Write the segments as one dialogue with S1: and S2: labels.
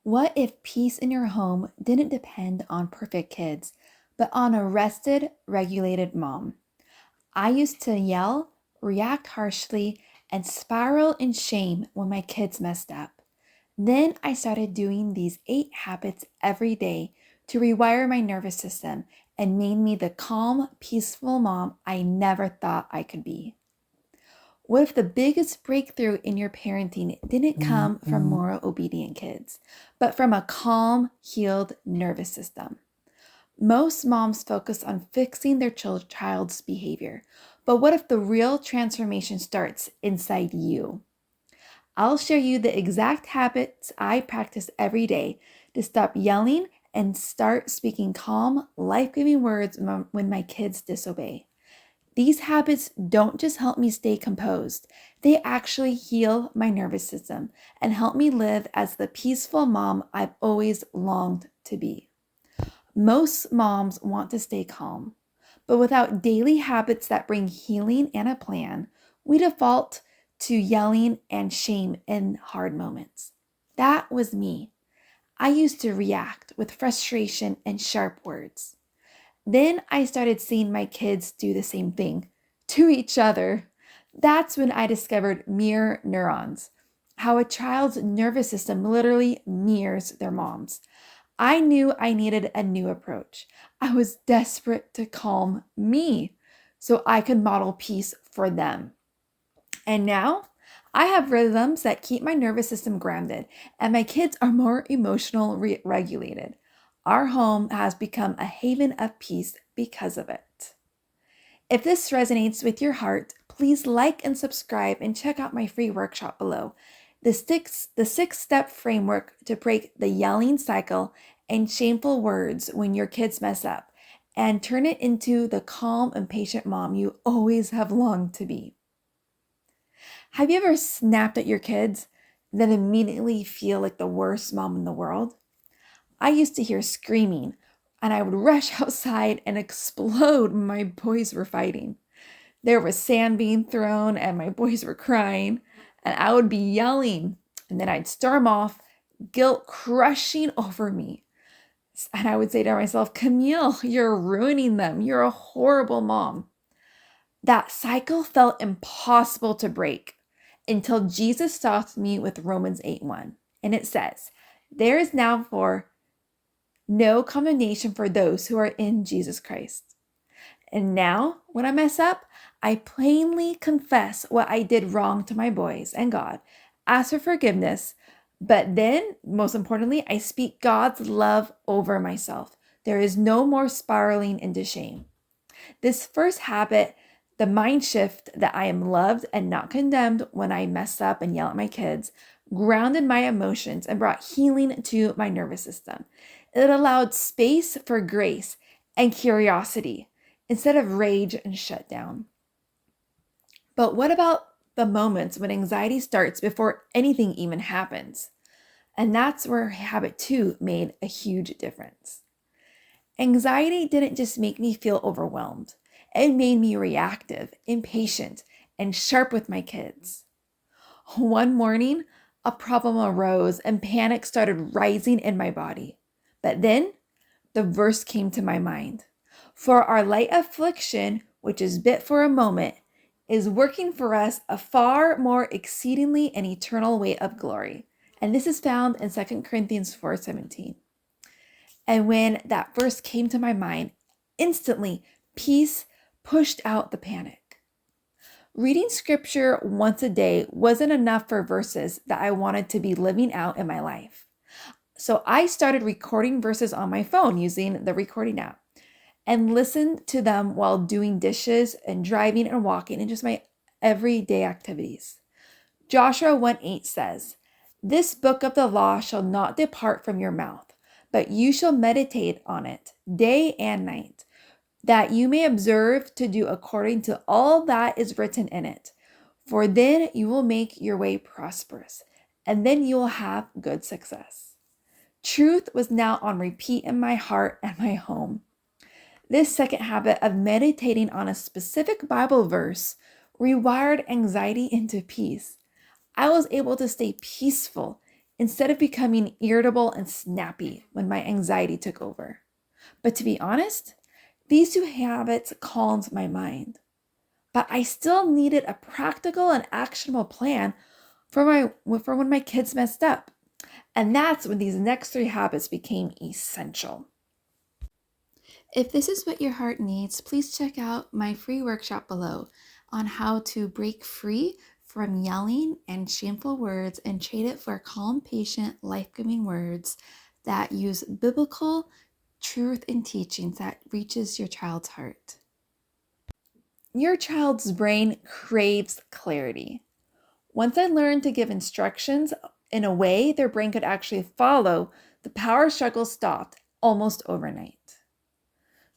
S1: What if peace in your home didn't depend on perfect kids, but on a rested, regulated mom? I used to yell, react harshly, and spiral in shame when my kids messed up. Then I started doing these 8 habits every day to rewire my nervous system and made me the calm, peaceful mom I never thought I could be. What if the biggest breakthrough in your parenting didn't come from more obedient kids, but from a calm, healed nervous system? Most moms focus on fixing their child's behavior, but what if the real transformation starts inside you? I'll share you the exact habits I practice every day to stop yelling and start speaking calm, life giving words when my kids disobey. These habits don't just help me stay composed, they actually heal my nervous system and help me live as the peaceful mom I've always longed to be. Most moms want to stay calm, but without daily habits that bring healing and a plan, we default to yelling and shame in hard moments. That was me. I used to react with frustration and sharp words. Then I started seeing my kids do the same thing to each other. That's when I discovered mirror neurons, how a child's nervous system literally mirrors their mom's. I knew I needed a new approach. I was desperate to calm me so I could model peace for them. And now I have rhythms that keep my nervous system grounded, and my kids are more emotional regulated. Our home has become a haven of peace because of it. If this resonates with your heart, please like and subscribe and check out my free workshop below. The six-step framework to break the yelling cycle and shameful words when your kids mess up and turn it into the calm and patient mom you always have longed to be. Have you ever snapped at your kids, then immediately feel like the worst mom in the world? I used to hear screaming, and I would rush outside and explode when my boys were fighting. There was sand being thrown, and my boys were crying, and I would be yelling, and then I'd storm off, guilt crushing over me. And I would say to myself, Camille, you're ruining them. You're a horrible mom. That cycle felt impossible to break until Jesus stopped me with Romans 8:1. And it says, there is now for no condemnation for those who are in Jesus Christ. And now, when I mess up, I plainly confess what I did wrong to my boys and God, ask for forgiveness, but then, most importantly, I speak God's love over myself. There is no more spiraling into shame. This first habit, the mind shift that I am loved and not condemned when I mess up and yell at my kids, grounded my emotions and brought healing to my nervous system. It allowed space for grace and curiosity instead of rage and shutdown. But what about the moments when anxiety starts before anything even happens? And that's where habit 2 made a huge difference. Anxiety didn't just make me feel overwhelmed. It made me reactive, impatient, and sharp with my kids. One morning, a problem arose and panic started rising in my body. But then, the verse came to my mind. For our light affliction, which is but for a moment, is working for us a far more exceedingly and eternal weight of glory. And this is found in 2 Corinthians 4:17. And when that verse came to my mind, instantly peace pushed out the panic. Reading scripture once a day wasn't enough for verses that I wanted to be living out in my life. So I started recording verses on my phone using the recording app and listened to them while doing dishes and driving and walking and just my everyday activities. Joshua 1:8 says, this book of the law shall not depart from your mouth, but you shall meditate on it day and night, that you may observe to do according to all that is written in it. For then you will make your way prosperous, and then you will have good success. Truth was now on repeat in my heart and my home. This second habit of meditating on a specific Bible verse rewired anxiety into peace. I was able to stay peaceful instead of becoming irritable and snappy when my anxiety took over. But to be honest, these two habits calmed my mind. But I still needed a practical and actionable plan for when my kids messed up. And that's when these next three habits became essential. If this is what your heart needs, please check out my free workshop below on how to break free from yelling and shameful words and trade it for calm, patient, life-giving words that use biblical truth and teachings that reaches your child's heart. Your child's brain craves clarity. Once I learned to give instructions in a way their brain could actually follow, the power struggle stopped almost overnight.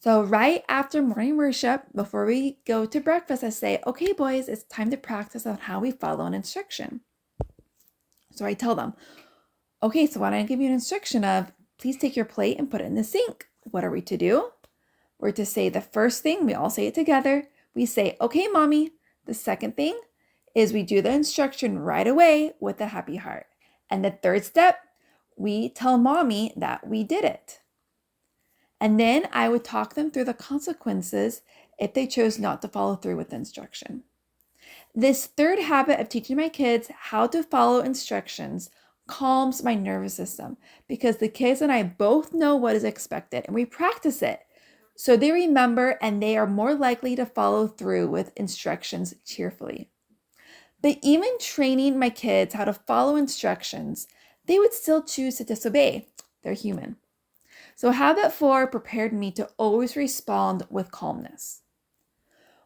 S1: So right after morning worship, before we go to breakfast, I say, okay, boys, it's time to practice on how we follow an instruction. So I tell them, okay, so why don't I give you an instruction of, please take your plate and put it in the sink. What are we to do? We're to say the first thing, we all say it together. We say, okay, mommy. The second thing is we do the instruction right away with a happy heart. And the third step, we tell mommy that we did it. And then I would talk them through the consequences if they chose not to follow through with the instruction. This third habit of teaching my kids how to follow instructions calms my nervous system because the kids and I both know what is expected and we practice it. So they remember and they are more likely to follow through with instructions cheerfully. But even training my kids how to follow instructions, they would still choose to disobey. They're human. So habit 4 prepared me to always respond with calmness.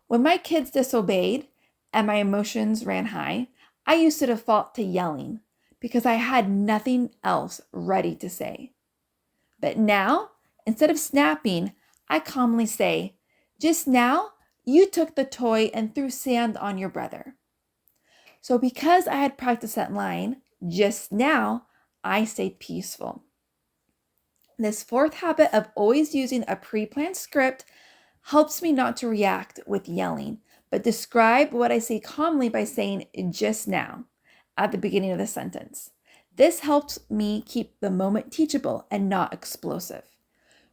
S1: When my kids disobeyed and my emotions ran high, I used to default to yelling because I had nothing else ready to say. But now, instead of snapping, I calmly say, just now, you took the toy and threw sand on your brother. So because I had practiced that line, just now, I stayed peaceful. This fourth habit of always using a pre-planned script helps me not to react with yelling, but describe what I say calmly by saying just now at the beginning of the sentence. This helps me keep the moment teachable and not explosive.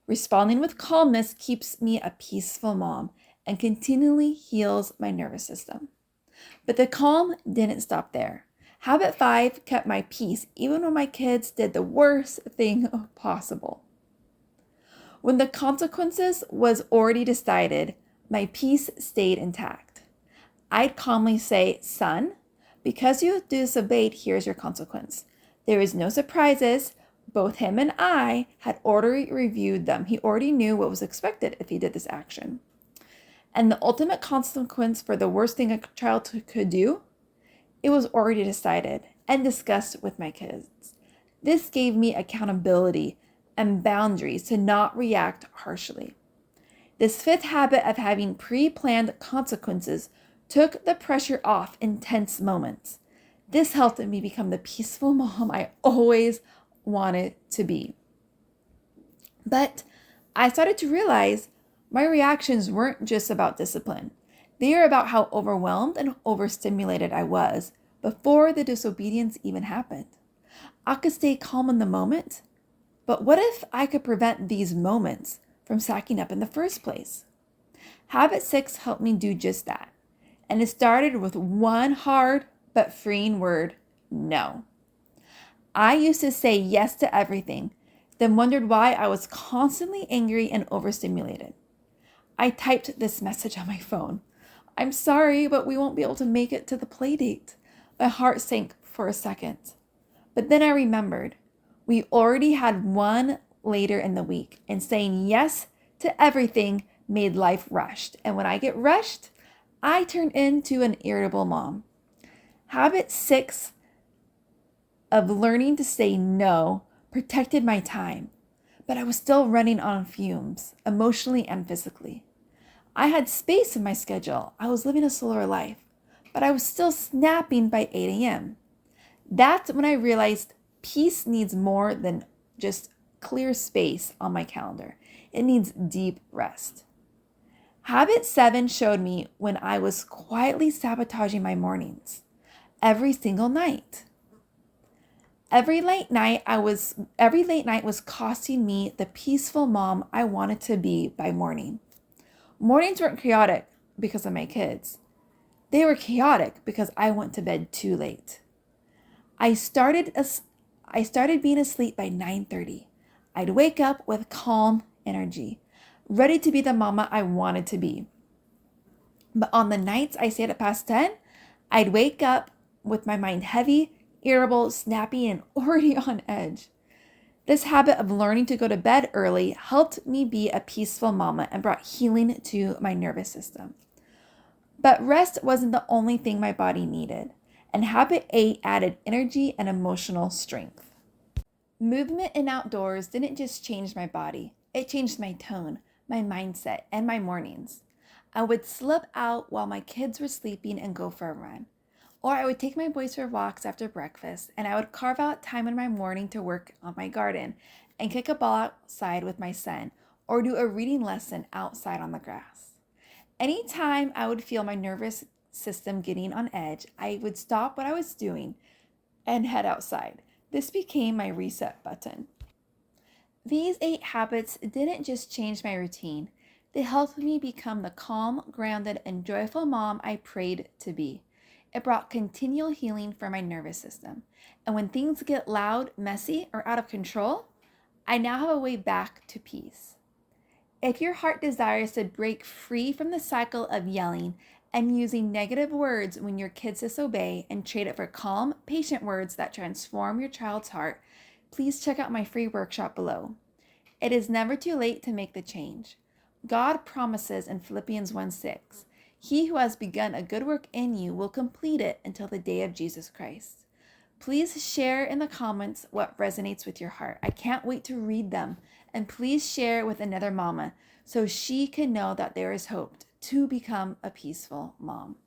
S1: Responding with calmness keeps me a peaceful mom and continually heals my nervous system. But the calm didn't stop there. Habit 5 kept my peace even when my kids did the worst thing possible. When the consequences was already decided, my peace stayed intact. I'd calmly say, son, because you disobeyed, here's your consequence. There is no surprises. Both him and I had already reviewed them. He already knew what was expected if he did this action. And the ultimate consequence for the worst thing a child could do, it was already decided and discussed with my kids. This gave me accountability and boundaries to not react harshly. This fifth habit of having pre-planned consequences took the pressure off in tense moments. This helped me become the peaceful mom I always wanted to be. But I started to realize my reactions weren't just about discipline. They were about how overwhelmed and overstimulated I was before the disobedience even happened. I could stay calm in the moment, but what if I could prevent these moments from stacking up in the first place? Habit 6 helped me do just that. And it started with one hard but freeing word, no. I used to say yes to everything, then wondered why I was constantly angry and overstimulated. I typed this message on my phone. I'm sorry, but we won't be able to make it to the play date. My heart sank for a second. But then I remembered, we already had one later in the week, and saying yes to everything made life rushed. And when I get rushed, I turn into an irritable mom. Habit 6 of learning to say no protected my time, but I was still running on fumes, emotionally and physically. I had space in my schedule. I was living a slower life, but I was still snapping by 8 a.m. That's when I realized peace needs more than just clear space on my calendar. It needs deep rest. Habit 7 showed me when I was quietly sabotaging my mornings every single night. Every late night was costing me the peaceful mom I wanted to be by morning. Mornings weren't chaotic because of my kids. They were chaotic because I went to bed too late. I started as I started being asleep by 9:30. I'd wake up with calm energy, ready to be the mama I wanted to be. But on the nights I stayed at past 10, I'd wake up with my mind heavy, irritable, snappy, and already on edge. This habit of learning to go to bed early helped me be a peaceful mama and brought healing to my nervous system. But rest wasn't the only thing my body needed, and habit 8 added energy and emotional strength. Movement and outdoors didn't just change my body, it changed my tone, my mindset, and my mornings. I would slip out while my kids were sleeping and go for a run. Or I would take my boys for walks after breakfast, and I would carve out time in my morning to work on my garden and kick a ball outside with my son, or do a reading lesson outside on the grass. Anytime I would feel my nervous system getting on edge, I would stop what I was doing and head outside. This became my reset button. These 8 habits didn't just change my routine, they helped me become the calm, grounded, and joyful mom I prayed to be. It brought continual healing for my nervous system. And when things get loud, messy, or out of control, I now have a way back to peace. If your heart desires to break free from the cycle of yelling and using negative words when your kids disobey and trade it for calm, patient words that transform your child's heart, please check out my free workshop below. It is never too late to make the change. God promises in Philippians 1:6, He who has begun a good work in you will complete it until the day of Jesus Christ. Please share in the comments what resonates with your heart. I can't wait to read them. And please share with another mama so she can know that there is hope to become a peaceful mom.